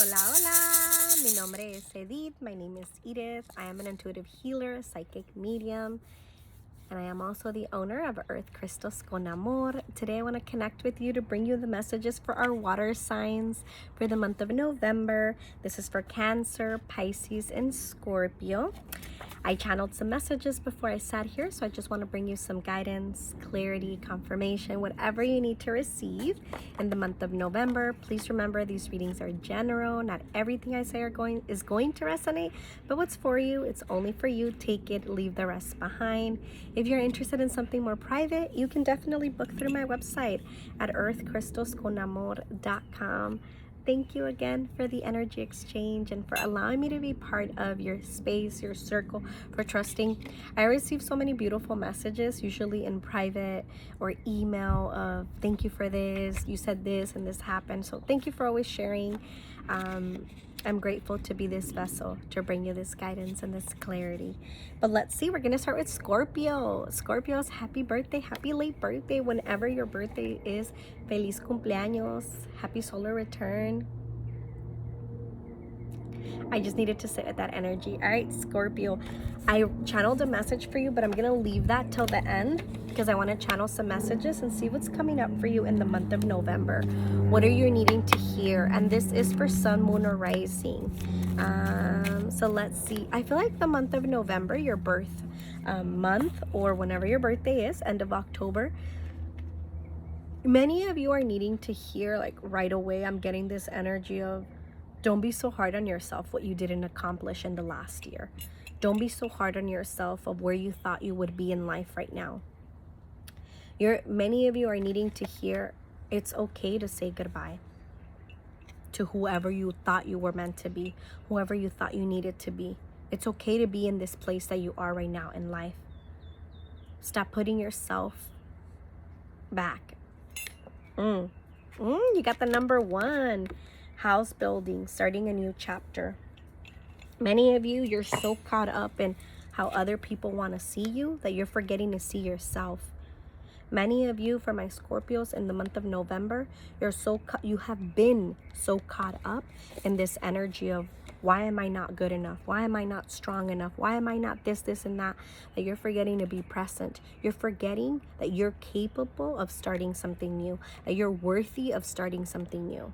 Hola, hola. Mi nombre es Edith. My name is Edith. I am an intuitive healer, psychic medium, and I am also the owner of Earth Crystals con Amor. Today I want to connect with you to bring you the messages for our water signs for the month of November. This is for Cancer, Pisces, and Scorpio. I channeled some messages before I sat here, so I just want to bring you some guidance, clarity, confirmation, whatever you need to receive in the month of November. Please remember these readings are general. Not everything I say is going to resonate, but what's for you, it's only for you. Take it, leave the rest behind. If you're interested in something more private, you can definitely book through my website at earthcrystalsconamor.com. Thank you again for the energy exchange and for allowing me to be part of your space, your circle, for trusting. I receive so many beautiful messages, usually in private or email of thank you for this, you said this and this happened. So thank you for always sharing. I'm grateful to be this vessel to bring you this guidance and this clarity. But let's see, we're going to start with Scorpio. Scorpios, happy birthday, happy late birthday, whenever your birthday is. Feliz cumpleaños, happy solar return. I just needed to sit with that energy. All right, Scorpio, I channeled a message for you, but I'm going to leave that till the end because I want to channel some messages and see what's coming up for you in the month of November. What are you needing to hear? And this is for Sun, Moon, or Rising. So let's see. I feel like the month of November, your birth month, or whenever your birthday is, end of October, many of you are needing to hear, like right away, I'm getting this energy of don't be so hard on yourself what you didn't accomplish in the last year. Don't be so hard on yourself of where you thought you would be in life right now. Many of you are needing to hear it's okay to say goodbye to whoever you thought you were meant to be, whoever you thought you needed to be. It's okay to be in this place that you are right now in life. Stop putting yourself back. You got the number 1. House building, starting a new chapter. Many of you, you're so caught up in how other people want to see you that you're forgetting to see yourself. Many of you, for my Scorpios, in the month of November, you have been so caught up in this energy of why am I not good enough? Why am I not strong enough? Why am I not this, and that you're forgetting to be present. You're forgetting that you're capable of starting something new, that you're worthy of starting something new.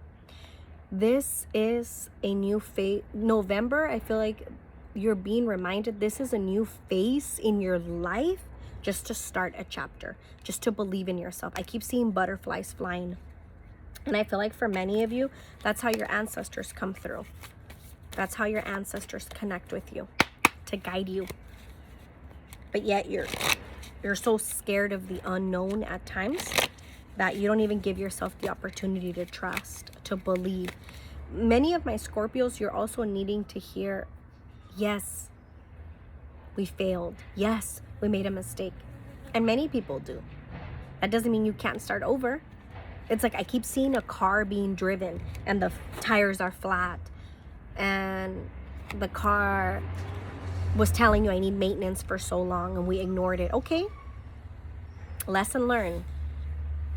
This is a new phase. November, I feel like you're being reminded this is a new phase in your life, just to start a chapter, just to believe in yourself. I keep seeing butterflies flying. And I feel like for many of you, that's how your ancestors come through. That's how your ancestors connect with you to guide you. But yet you're so scared of the unknown at times that you don't even give yourself the opportunity to trust, to believe. Many of my Scorpios, you're also needing to hear, yes, we failed. Yes, we made a mistake. And many people do. That doesn't mean you can't start over. It's like I keep seeing a car being driven and the tires are flat. And the car was telling you I need maintenance for so long and we ignored it. Okay, lesson learned.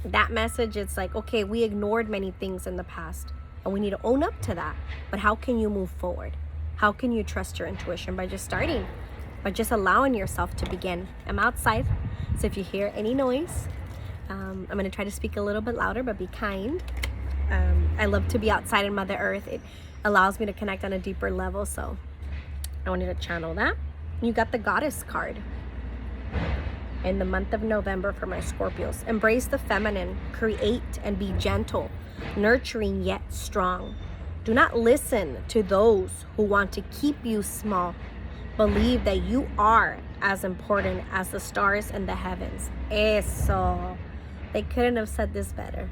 That message, it's like, okay, we ignored many things in the past and we need to own up to that. But how can you move forward? How can you trust your intuition? By just starting, by just allowing yourself to begin. I'm outside, so if you hear any noise, I'm going to try to speak a little bit louder, but be kind. I love to be outside in Mother Earth. It allows me to connect on a deeper level, so I wanted to channel that. You got the Goddess card. In the month of November for my Scorpios. Embrace the feminine, create and be gentle, nurturing yet strong. Do not listen to those who want to keep you small. Believe that you are as important as the stars in the heavens. Eso. They couldn't have said this better.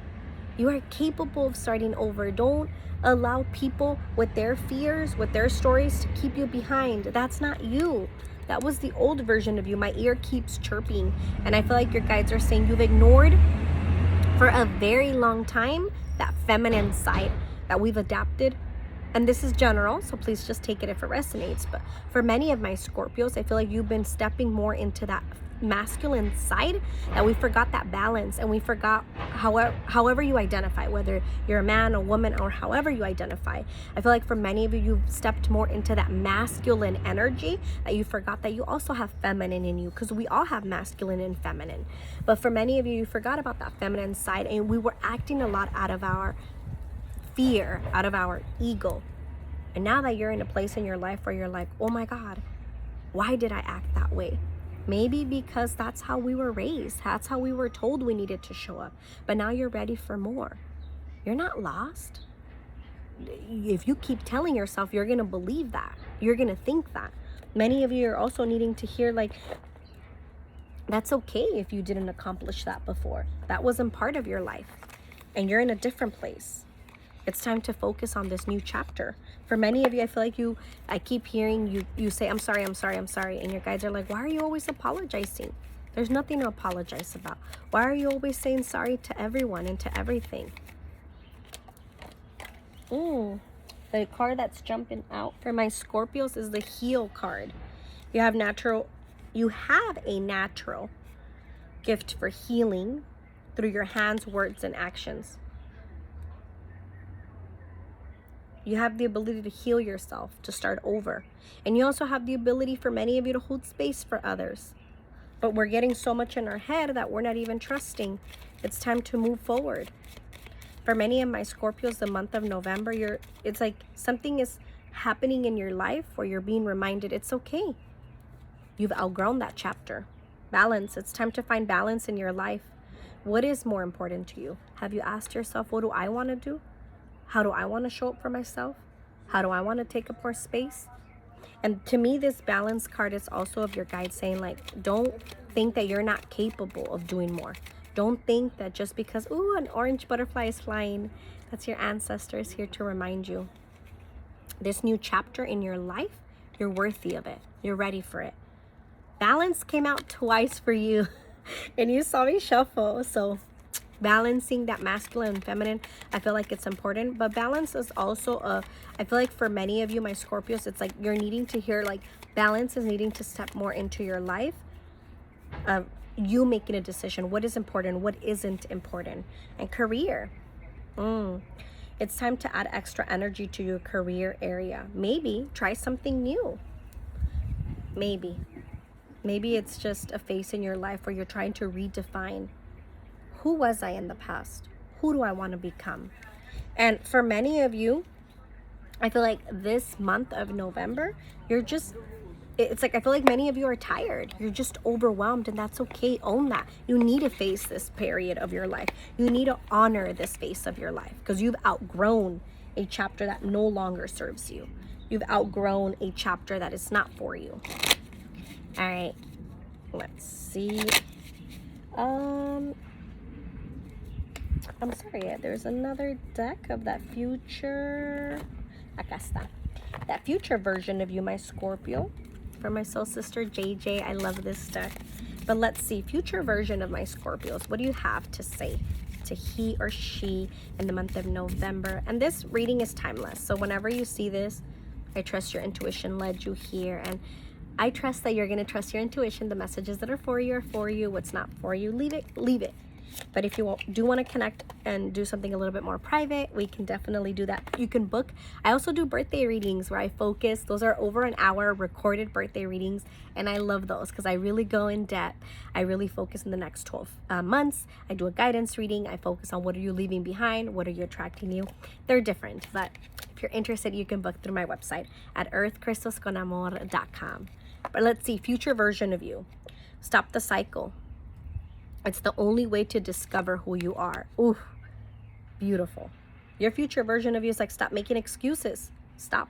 You are capable of starting over. Don't allow people with their fears, with their stories to keep you behind. That's not you. That was the old version of you. My ear keeps chirping. And I feel like your guides are saying you've ignored for a very long time that feminine side that we've adapted And this is general, so please just take it if it resonates. But for many of my Scorpios, I feel like you've been stepping more into that masculine side, that we forgot that balance, and we forgot however you identify, whether you're a man, a woman, or however you identify. I feel like for many of you, you've stepped more into that masculine energy, that you forgot that you also have feminine in you, because we all have masculine and feminine. But for many of you, you forgot about that feminine side, and we were acting a lot out of our fear, out of our ego. And now that you're in a place in your life where you're like, oh my God, why did I act that way? Maybe because that's how we were raised. That's how we were told we needed to show up. But now you're ready for more. You're not lost. If you keep telling yourself, you're going to believe that. You're going to think that. Many of you are also needing to hear, like, that's okay if you didn't accomplish that before. That wasn't part of your life. And you're in a different place. It's time to focus on this new chapter. For many of you, I feel like I keep hearing you say, I'm sorry, I'm sorry, I'm sorry. And your guides are like, why are you always apologizing? There's nothing to apologize about. Why are you always saying sorry to everyone and to everything? The card that's jumping out for my Scorpios is the Heal card. You have a natural gift for healing through your hands, words, and actions. You have the ability to heal yourself, to start over. And you also have the ability for many of you to hold space for others. But we're getting so much in our head that we're not even trusting. It's time to move forward. For many of my Scorpios, the month of November, it's like something is happening in your life where you're being reminded it's okay. You've outgrown that chapter. Balance. It's time to find balance in your life. What is more important to you? Have you asked yourself, what do I want to do? How do I want to show up for myself? How do I want to take up more space? And to me, this balance card is also of your guide saying, like, don't think that you're not capable of doing more. Don't think that just because, an orange butterfly is flying, that's your ancestors here to remind you. This new chapter in your life, you're worthy of it. You're ready for it. Balance came out twice for you. And you saw me shuffle. So balancing that masculine and feminine, I feel like it's important. But balance is also I feel like for many of you, my Scorpios, it's like you're needing to hear, like, balance is needing to step more into your life. You making a decision, what is important, what isn't important. And career, it's time to add extra energy to your career area. Maybe try something new. Maybe it's just a phase in your life where you're trying to redefine, who was I in the past? Who do I want to become? And for many of you, I feel like this month of November, it's like, I feel like many of you are tired. You're just overwhelmed, and that's okay. Own that. You need to face this period of your life. You need to honor this phase of your life because you've outgrown a chapter that no longer serves you. You've outgrown a chapter that is not for you. All right, let's see. I'm sorry, there's another deck of that future. Acá está. That future version of you, my Scorpio. For my soul sister, JJ, I love this deck. But let's see, future version of my Scorpios. What do you have to say to he or she in the month of November? And this reading is timeless. So whenever you see this, I trust your intuition led you here. And I trust that you're going to trust your intuition. The messages that are for you are for you. What's not for you, leave it. But if you do want to connect and do something a little bit more private, we can definitely do that. You can book. I also do birthday readings where I focus. Those are over an hour recorded birthday readings. And I love those because I really go in depth. I really focus in the next 12 months. I do a guidance reading. I focus on what are you leaving behind? What are you attracting you? They're different. But if you're interested, you can book through my website at earthcrystosconamor.com. But let's see, future version of you. Stop the cycle. It's the only way to discover who you are. Ooh, beautiful. Your future version of you is like, stop making excuses. Stop.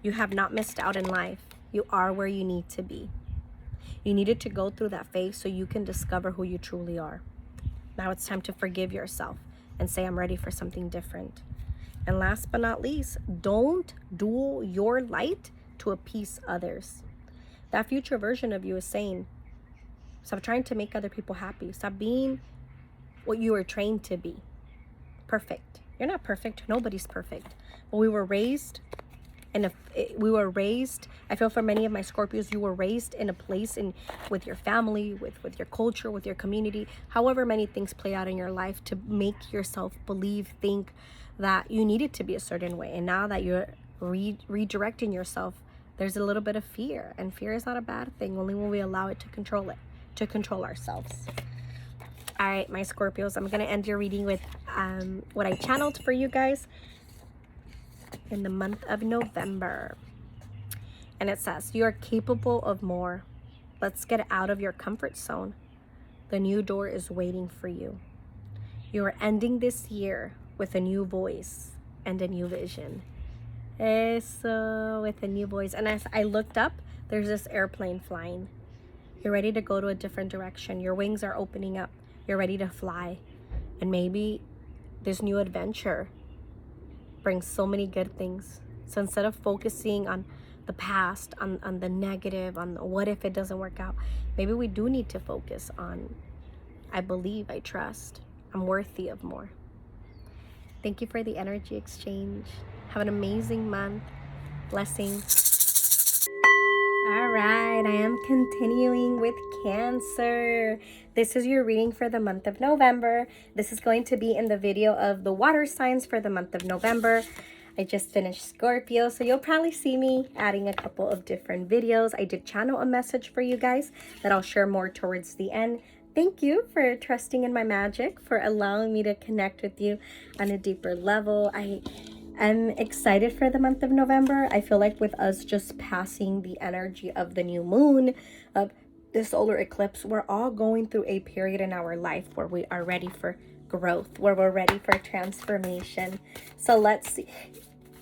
You have not missed out in life. You are where you need to be. You needed to go through that phase so you can discover who you truly are. Now it's time to forgive yourself and say, I'm ready for something different. And last but not least, don't duel your light to appease others. That future version of you is saying, stop trying to make other people happy. Stop being what you were trained to be. Perfect. You're not perfect. Nobody's perfect. But we were raised in a, I feel for many of my Scorpios, you were raised in a place with your family, with your culture, with your community, however many things play out in your life to make yourself think that you needed to be a certain way. And now that you're redirecting yourself, there's a little bit of fear, and fear is not a bad thing, only when we allow it, to control ourselves. All right, my Scorpios, I'm gonna end your reading with what I channeled for you guys in the month of November. And it says, you are capable of more. Let's get out of your comfort zone. The new door is waiting for you. You are ending this year with a new voice and a new vision. Eso, with a new voice. And as I looked up, there's this airplane flying. You're ready to go to a different direction. Your wings are opening up. You're ready to fly. And maybe this new adventure brings so many good things. So instead of focusing on the past, on the negative, on the what if it doesn't work out, maybe we do need to focus on, I believe, I trust, I'm worthy of more. Thank you for the energy exchange. Have an amazing month. Blessings. All right, I am continuing with Cancer. This is your reading for the month of November. This is going to be in the video of the water signs for the month of November. I just finished Scorpio, so you'll probably see me adding a couple of different videos. I did channel a message for you guys that I'll share more towards the end. Thank you for trusting in my magic, for allowing me to connect with you on a deeper level. I'm excited for the month of November. I feel like with us just passing the energy of the new moon, of the solar eclipse, we're all going through a period in our life where we are ready for growth, where we're ready for transformation. So let's see.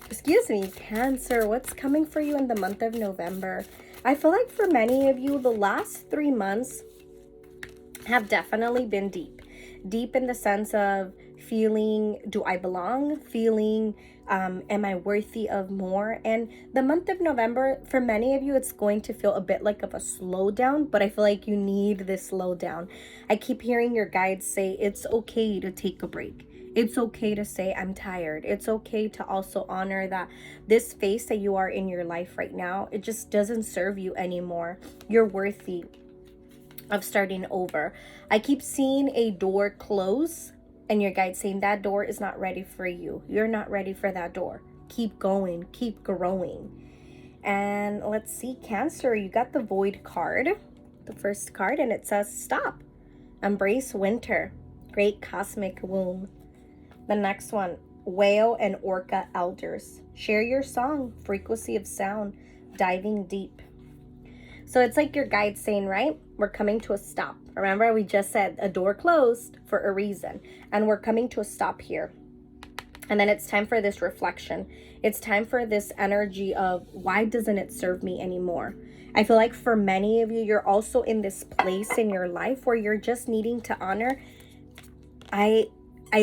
Excuse me, Cancer, what's coming for you in the month of November? I feel like for many of you, the last 3 months have definitely been deep. Deep in the sense of feeling, do I belong? Feeling, am I worthy of more? And the month of November, for many of you, it's going to feel a bit like of a slowdown, but I feel like you need this slowdown. I keep hearing your guides say it's okay to take a break. It's okay to say I'm tired. It's okay to also honor that this phase that you are in your life right now, it just doesn't serve you anymore. You're worthy of starting over. I keep seeing a door close and your guide saying that door is not ready for you. You're not ready for that door. Keep going, keep growing. And let's see, Cancer, you got the Void card, the first card, and it says stop, embrace winter, great cosmic womb. The next one, Whale and Orca Elders, share your song, frequency of sound, diving deep. So it's like your guide saying, right, we're coming to a stop. Remember, we just said a door closed for a reason, and we're coming to a stop here. And then it's time for this reflection. It's time for this energy of, why doesn't it serve me anymore? I feel like for many of you, you're also in this place in your life where you're just needing to honor, I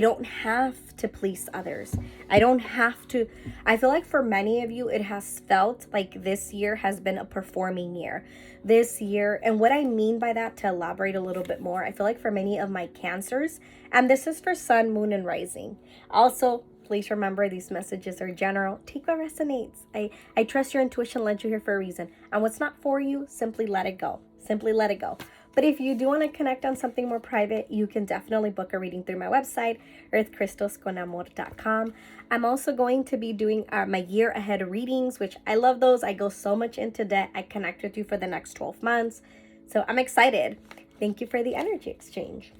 don't have to please others. I don't have to. I feel like for many of you, it has felt like this year has been a performing year. This year, and what I mean by that, to elaborate a little bit more, I feel like for many of my Cancers, and this is for Sun, Moon, and Rising. Also, please remember these messages are general. Take what resonates. I trust your intuition led you here for a reason. And what's not for you, simply let it go. Simply let it go. But if you do want to connect on something more private, you can definitely book a reading through my website, earthcrystalsconamor.com. I'm also going to be doing my year ahead readings, which I love those. I go so much into debt. I connect with you for the next 12 months. So I'm excited. Thank you for the energy exchange.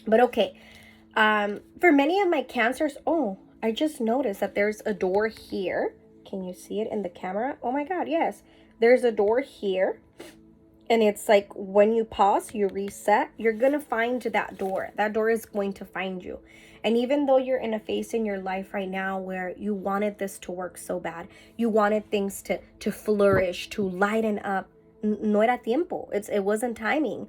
But okay, for many of my Cancers, oh, I just noticed that there's a door here. Can you see it in the camera? Oh my God, yes. There's a door here. And it's like when you pause, you reset, you're going to find that door. That door is going to find you. And even though you're in a phase in your life right now where you wanted this to work so bad, you wanted things to flourish, to lighten up, no era tiempo. It wasn't timing.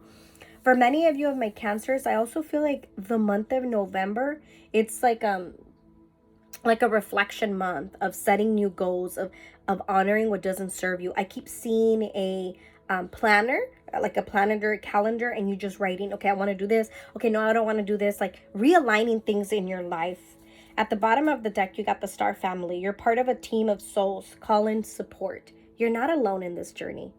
For many of you of my Cancers, I also feel like the month of November, it's like a reflection month of setting new goals, of honoring what doesn't serve you. I keep seeing a planner, like a planner calendar, and you just writing, okay, I want to do this. Okay, no, I don't want to do this. Like realigning things in your life. At the bottom of the deck, you got the Star family. You're part of a team of souls. Call in support. You're not alone in this journey.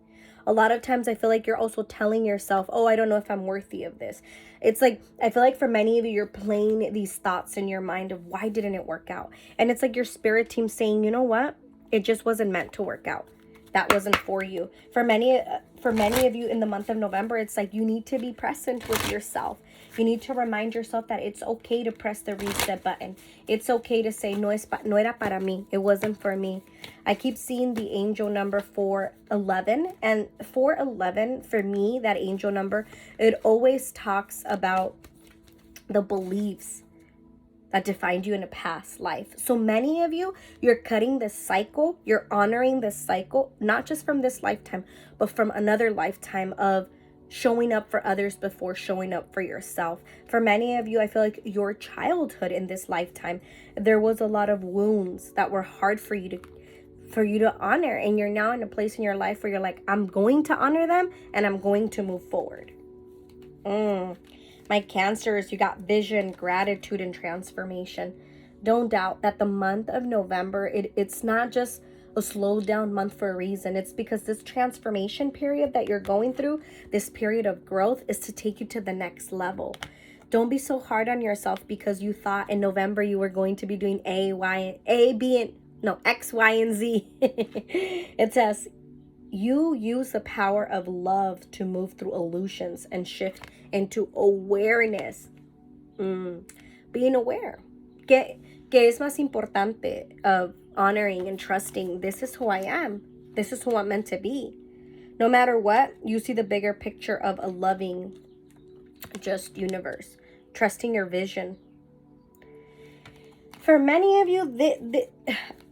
A lot of times I feel like you're also telling yourself, oh, I don't know if I'm worthy of this. It's like, I feel like for many of you, you're playing these thoughts in your mind of why didn't it work out? And it's like your spirit team saying, you know what? It just wasn't meant to work out. That wasn't for you. For many of you in the month of November, it's like you need to be present with yourself. You need to remind yourself that it's okay to press the reset button. It's okay to say, no era para mí. It wasn't for me. I keep seeing the angel number 411. And 411, for me, that angel number, it always talks about the beliefs that defined you in a past life. So many of you, you're cutting this cycle. You're honoring this cycle, not just from this lifetime, but from another lifetime of showing up for others before showing up for yourself. For many of you, I feel like your childhood in this lifetime, there was a lot of wounds that were hard for you to honor, and you're now in a place in your life where you're like, I'm going to honor them and I'm going to move forward. My Cancers, you got vision, gratitude, and transformation. Don't doubt that the month of November, it's not just a slow down month for a reason. It's because this transformation period that you're going through, this period of growth, is to take you to the next level. Don't be so hard on yourself because you thought in November you were going to be doing X, Y, and Z. It says, you use the power of love to move through illusions and shift into awareness. Being aware. Que es más importante of honoring and trusting, this is who I am. This is who I'm meant to be. No matter what, you see the bigger picture of a loving, just universe. Trusting your vision. For many of you,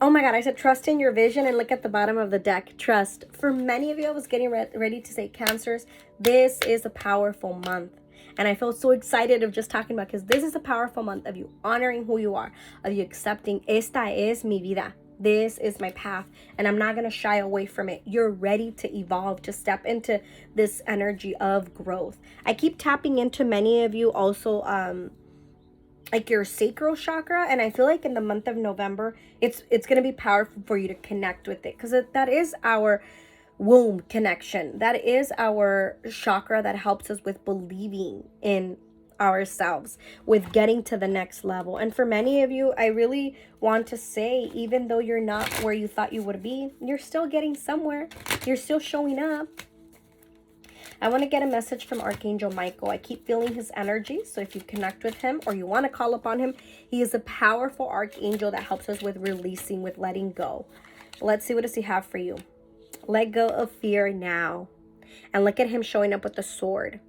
oh my God, I said trust in your vision, and look at the bottom of the deck, trust. For many of you, I was getting ready to say Cancers, this is a powerful month. And I feel so excited of just talking about, because this is a powerful month of you honoring who you are, of you accepting, esta es mi vida. This is my path, and I'm not going to shy away from it. You're ready to evolve, to step into this energy of growth. I keep tapping into many of you also, like your sacral chakra, and I feel like in the month of November it's going to be powerful for you to connect with it, because that is our womb connection. That is our chakra that helps us with believing in ourselves, with getting to the next level. And for many of you, I really want to say, even though you're not where you thought you would be, you're still getting somewhere. You're still showing up. I want to get a message from Archangel Michael. I keep feeling his energy. So if you connect with him or you want to call upon him, he is a powerful archangel that helps us with releasing, with letting go. Let's see, what does he have for you? Let go of fear now. And look at him showing up with the sword.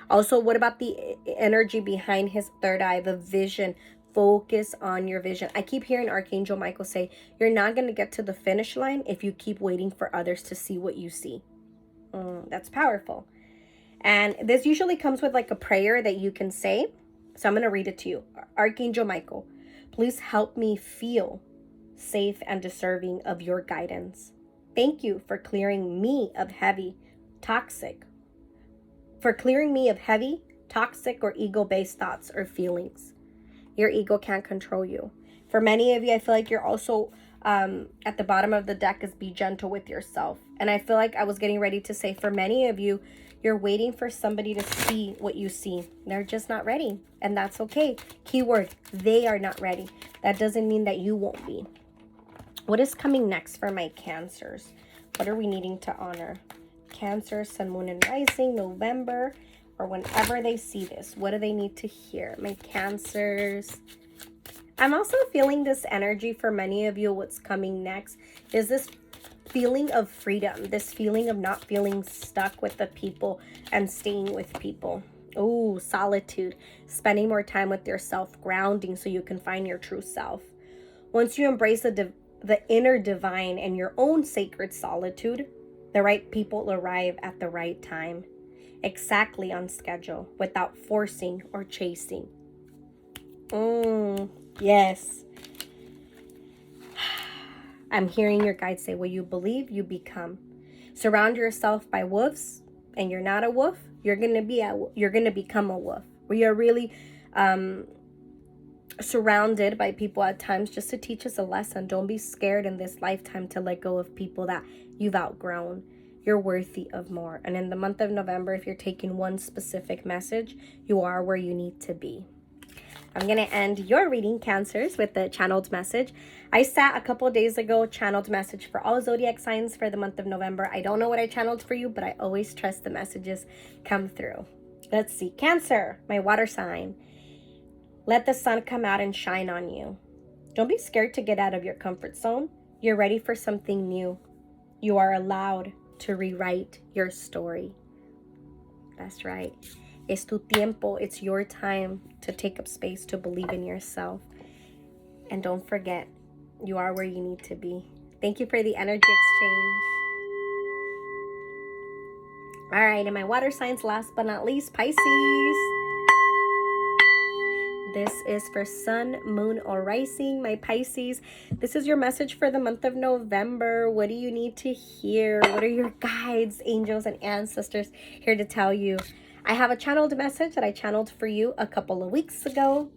Also, what about the energy behind his third eye, the vision? Focus on your vision. I keep hearing Archangel Michael say, you're not going to get to the finish line if you keep waiting for others to see what you see. That's powerful. And this usually comes with like a prayer that you can say. So I'm going to read it to you. Archangel Michael, please help me feel safe and deserving of your guidance. Thank you for clearing me of heavy, toxic, or ego-based thoughts or feelings. Your ego can't control you. For many of you, I feel like you're also at the bottom of the deck is be gentle with yourself. And I feel like I was getting ready to say, for many of you, you're waiting for somebody to see what you see. They're just not ready. And that's okay. Keyword, they are not ready. That doesn't mean that you won't be. What is coming next for my Cancers? What are we needing to honor? Cancer, Sun, Moon, and Rising, November, or whenever they see this. What do they need to hear? My Cancers. I'm also feeling this energy for many of you. What's coming next is this feeling of freedom, this feeling of not feeling stuck with the people and staying with people. Oh, solitude, spending more time with yourself, grounding so you can find your true self. Once you embrace the inner divine and your own sacred solitude, the right people arrive at the right time, exactly on schedule, without forcing or chasing. Yes. I'm hearing your guides say, what you believe, you become. Surround yourself by wolves, and you're not a wolf. You're gonna become a wolf. We are really surrounded by people at times just to teach us a lesson. Don't be scared in this lifetime to let go of people that you've outgrown. You're worthy of more. And in the month of November, if you're taking one specific message, you are where you need to be. I'm going to end your reading, Cancers, with the channeled message. I sat a couple of days ago, channeled message for all zodiac signs for the month of November. I don't know what I channeled for you, but I always trust the messages come through. Let's see. Cancer, my water sign. Let the sun come out and shine on you. Don't be scared to get out of your comfort zone. You're ready for something new. You are allowed to rewrite your story. That's right. Es tu tiempo. It's your time to take up space, to believe in yourself. And don't forget, you are where you need to be. Thank you for the energy exchange. All right, and my water signs, last but not least, Pisces. This is for sun, moon, or rising, my Pisces. This is your message for the month of November. What do you need to hear? What are your guides, angels, and ancestors here to tell you? I have a channeled message that I channeled for you a couple of days ago.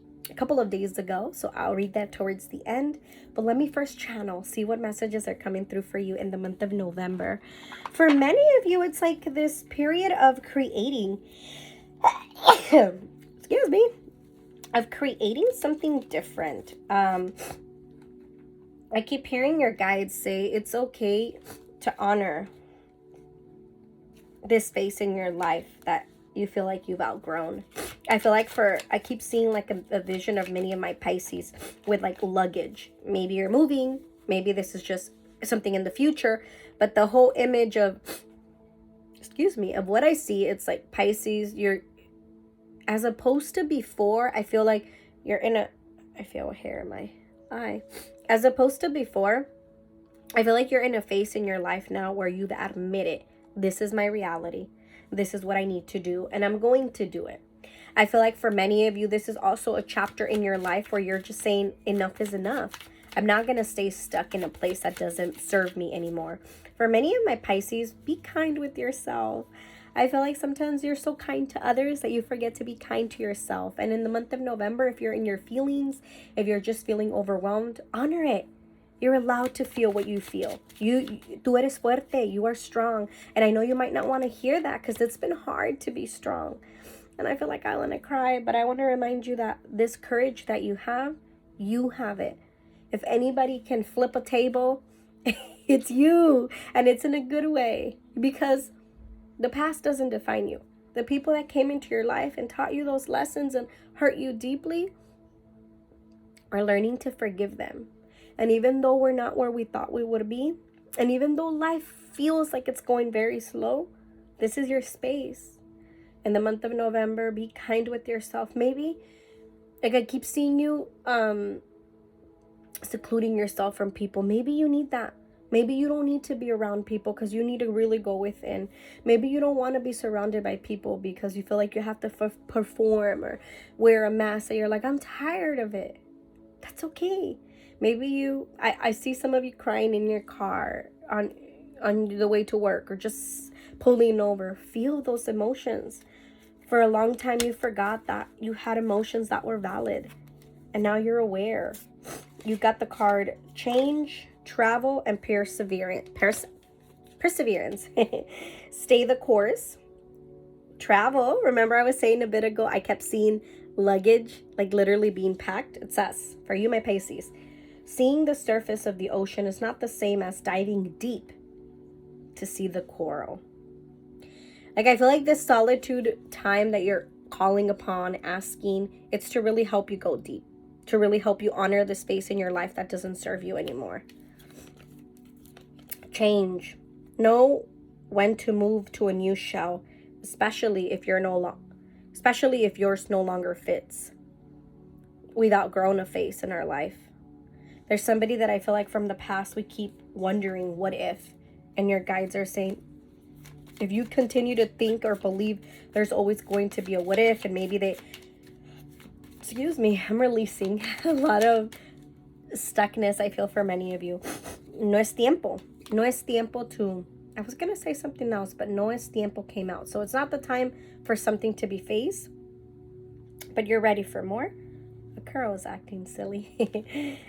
So I'll read that towards the end. But let me first channel, see what messages are coming through for you in the month of November. For many of you, it's like this period of creating. Excuse me. Of creating something different. I keep hearing your guides say it's okay to honor this space in your life that you feel like you've outgrown. I feel like I keep seeing like a vision of many of my Pisces with like luggage. Maybe you're moving. Maybe this is just something in the future. But the whole image of what I see, it's like Pisces, as opposed to before, I feel like I feel a hair in my eye. As opposed to before, I feel like you're in a phase in your life now where you've admitted, this is my reality. This is what I need to do, and I'm going to do it. I feel like for many of you, this is also a chapter in your life where you're just saying, enough is enough. I'm not going to stay stuck in a place that doesn't serve me anymore. For many of my Pisces, be kind with yourself. I feel like sometimes you're so kind to others that you forget to be kind to yourself. And in the month of November, if you're in your feelings, if you're just feeling overwhelmed, honor it. You're allowed to feel what you feel. Tú eres fuerte. You are strong. And I know you might not want to hear that because it's been hard to be strong. And I feel like I want to cry, but I want to remind you that this courage that you have it. If anybody can flip a table, it's you. And it's in a good way, because the past doesn't define you. The people that came into your life and taught you those lessons and hurt you deeply are learning to forgive them. And even though we're not where we thought we would be, and even though life feels like it's going very slow, this is your space. In the month of November, be kind with yourself. Maybe, like I keep seeing you secluding yourself from people. Maybe you need that. Maybe you don't need to be around people because you need to really go within. Maybe you don't want to be surrounded by people because you feel like you have to perform or wear a mask. And you're like, I'm tired of it. That's okay. Maybe I see some of you crying in your car on the way to work or just pulling over. Feel those emotions. For a long time, you forgot that you had emotions that were valid. And now you're aware. You got the card change, travel, and perseverance. Perseverance. Stay the course. Travel. Remember I was saying a bit ago, I kept seeing luggage, like literally being packed. It says, for you, my Pisces, seeing the surface of the ocean is not the same as diving deep to see the coral. Like, I feel like this solitude time that you're calling upon, asking, it's to really help you go deep, to really help you honor the space in your life that doesn't serve you anymore. Change. Know when to move to a new shell, especially if yours no longer fits. We've outgrown a phase in our life. There's somebody that I feel like from the past we keep wondering what if, and your guides are saying, if you continue to think or believe there's always going to be a what if, and maybe I'm releasing a lot of stuckness, I feel, for many of you. No es tiempo. No es tiempo to, I was going to say something else, but no es tiempo came out. So it's not the time for something to be faced, but you're ready for more. Kuro's acting silly.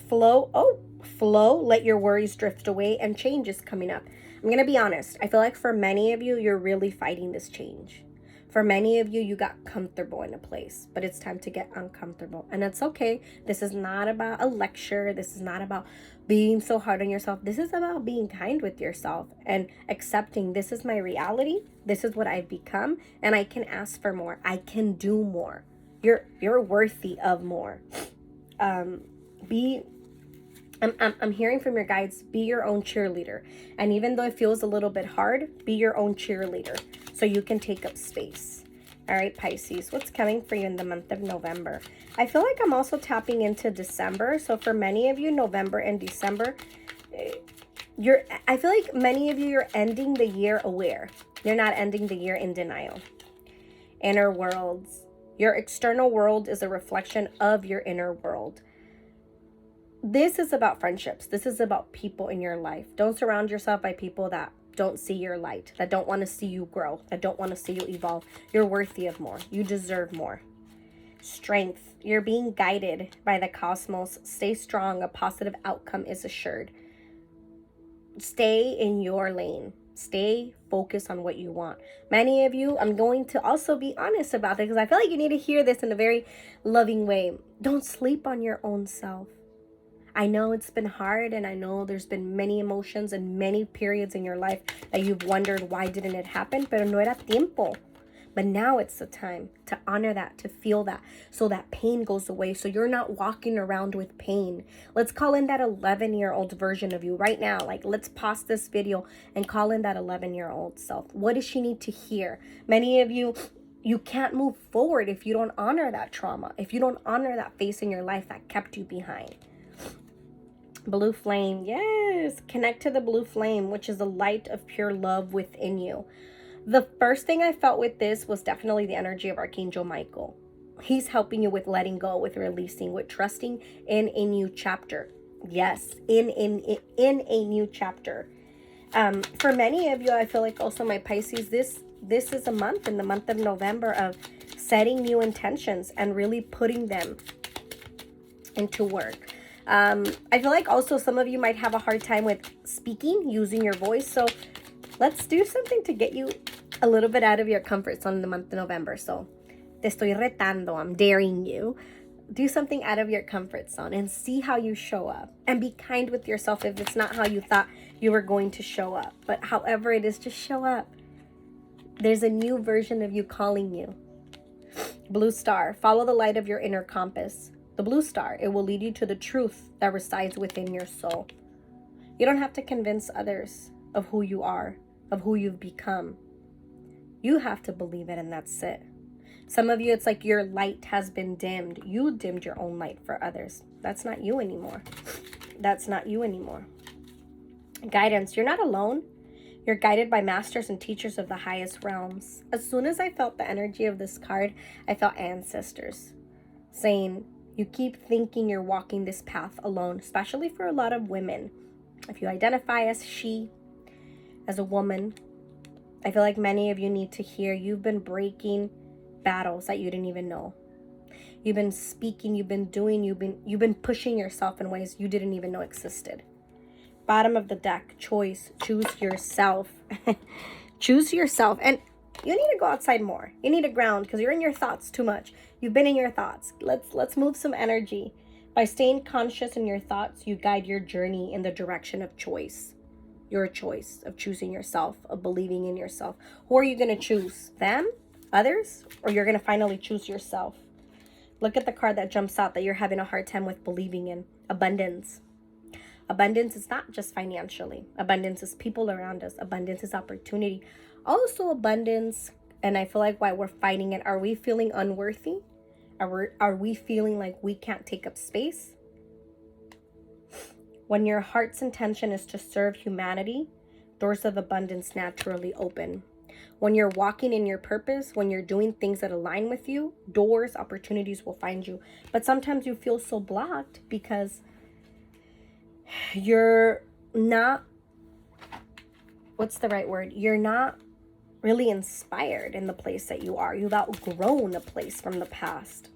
Flow, let your worries drift away, and change is coming up. I'm going to be honest. I feel like for many of you, you're really fighting this change. For many of you, you got comfortable in a place, but it's time to get uncomfortable. And that's okay. This is not about a lecture. This is not about being so hard on yourself. This is about being kind with yourself and accepting this is my reality. This is what I've become, and I can ask for more. I can do more. You're worthy of more. I'm hearing from your guides, be your own cheerleader. And even though it feels a little bit hard, be your own cheerleader so you can take up space. All right, Pisces, what's coming for you in the month of November? I feel like I'm also tapping into December. So for many of you, November and December, I feel like many of you, you're ending the year aware. You're not ending the year in denial. Inner worlds. Your external world is a reflection of your inner world. This is about friendships. This is about people in your life. Don't surround yourself by people that don't see your light, that don't want to see you grow, that don't want to see you evolve. You're worthy of more. You deserve more. Strength. You're being guided by the cosmos. Stay strong. A positive outcome is assured. Stay in your lane. Stay focused on what you want. Many of you, I'm going to also be honest about this because I feel like you need to hear this in a very loving way. Don't sleep on your own self. I know it's been hard, and I know there's been many emotions and many periods in your life that you've wondered why didn't it happen, pero no era tiempo. But now it's the time to honor that, to feel that, so that pain goes away, so you're not walking around with pain. Let's call in that 11-year-old version of you right now. Like, let's pause this video and call in that 11-year-old self. What does she need to hear? Many of you, you can't move forward if you don't honor that trauma, if you don't honor that phase in your life that kept you behind. Blue flame, yes. Connect to the blue flame, which is the light of pure love within you. The first thing I felt with this was definitely the energy of Archangel Michael. He's helping you with letting go, with releasing, with trusting in a new chapter. Yes, in a new chapter. For many of you, I feel like also my Pisces, this is a month, in the month of November, of setting new intentions and really putting them into work. I feel like also some of you might have a hard time with speaking, using your voice. So let's do something to get you a little bit out of your comfort zone in the month of November. So, te estoy retando, I'm daring you. Do something out of your comfort zone and see how you show up. And be kind with yourself if it's not how you thought you were going to show up. But however it is, just show up. There's a new version of you calling you. Blue star, follow the light of your inner compass. The blue star, it will lead you to the truth that resides within your soul. You don't have to convince others of who you are, of who you've become. You have to believe it, and that's it. Some of you, it's like your light has been dimmed. You dimmed your own light for others. That's not you anymore. That's not you anymore. Guidance, you're not alone. You're guided by masters and teachers of the highest realms. As soon as I felt the energy of this card, I felt ancestors saying, you keep thinking you're walking this path alone, especially for a lot of women. If you identify as she, as a woman, I feel like many of you need to hear you've been breaking battles that you didn't even know. You've been speaking, you've been doing, you've been pushing yourself in ways you didn't even know existed. Bottom of the deck, choice, choose yourself. Choose yourself. And you need to go outside more. You need to ground because you're in your thoughts too much. You've been in your thoughts. Let's move some energy. By staying conscious in your thoughts, you guide your journey in the direction of choice. Your choice of choosing yourself, of believing in yourself. Who are you going to choose? Them? Others? Or you're going to finally choose yourself? Look at the card that jumps out that you're having a hard time with believing in. Abundance. Abundance is not just financially. Abundance is people around us. Abundance is opportunity. Also abundance, and I feel like why we're fighting it, are we feeling unworthy? Are we feeling like we can't take up space? When your heart's intention is to serve humanity, doors of abundance naturally open. When you're walking in your purpose, when you're doing things that align with you, doors, opportunities will find you. But sometimes you feel so blocked because you're not, what's the right word? You're not really inspired in the place that you are. You've outgrown a place from the past.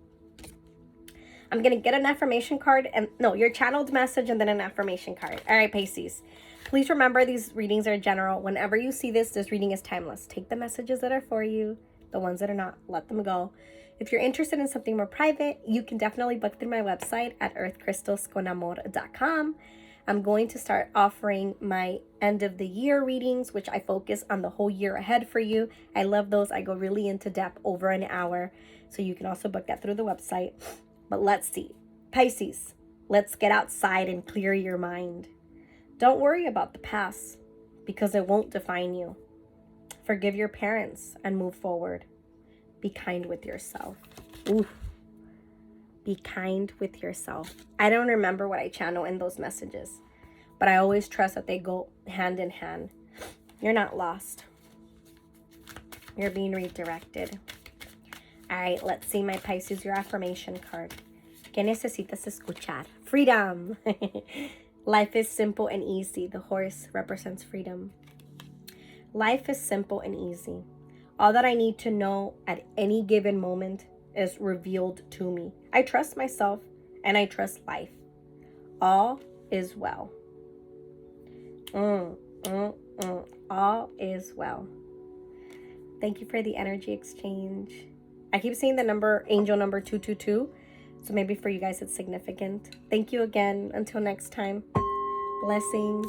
I'm going to get an affirmation card and no, your channeled message and then an affirmation card. All right, Pisces. Please remember these readings are general. Whenever you see this reading is timeless. Take the messages that are for you. The ones that are not, let them go. If you're interested in something more private, you can definitely book through my website at earthcrystalsconamor.com. I'm going to start offering my end of the year readings, which I focus on the whole year ahead for you. I love those. I go really into depth, over an hour. So you can also book that through the website. But let's see. Pisces, let's get outside and clear your mind. Don't worry about the past because it won't define you. Forgive your parents and move forward. Be kind with yourself. Ooh. Be kind with yourself. I don't remember what I channel in those messages, but I always trust that they go hand in hand. You're not lost. You're being redirected. All right, let's see, my Pisces, your affirmation card. ¿Qué necesitas escuchar? Freedom. Life is simple and easy. The horse represents freedom. Life is simple and easy. All that I need to know at any given moment is revealed to me. I trust myself and I trust life. All is well. All is well. Thank you for the energy exchange. I keep seeing the number, angel number 222. So maybe for you guys it's significant. Thank you again. Until next time. Blessings.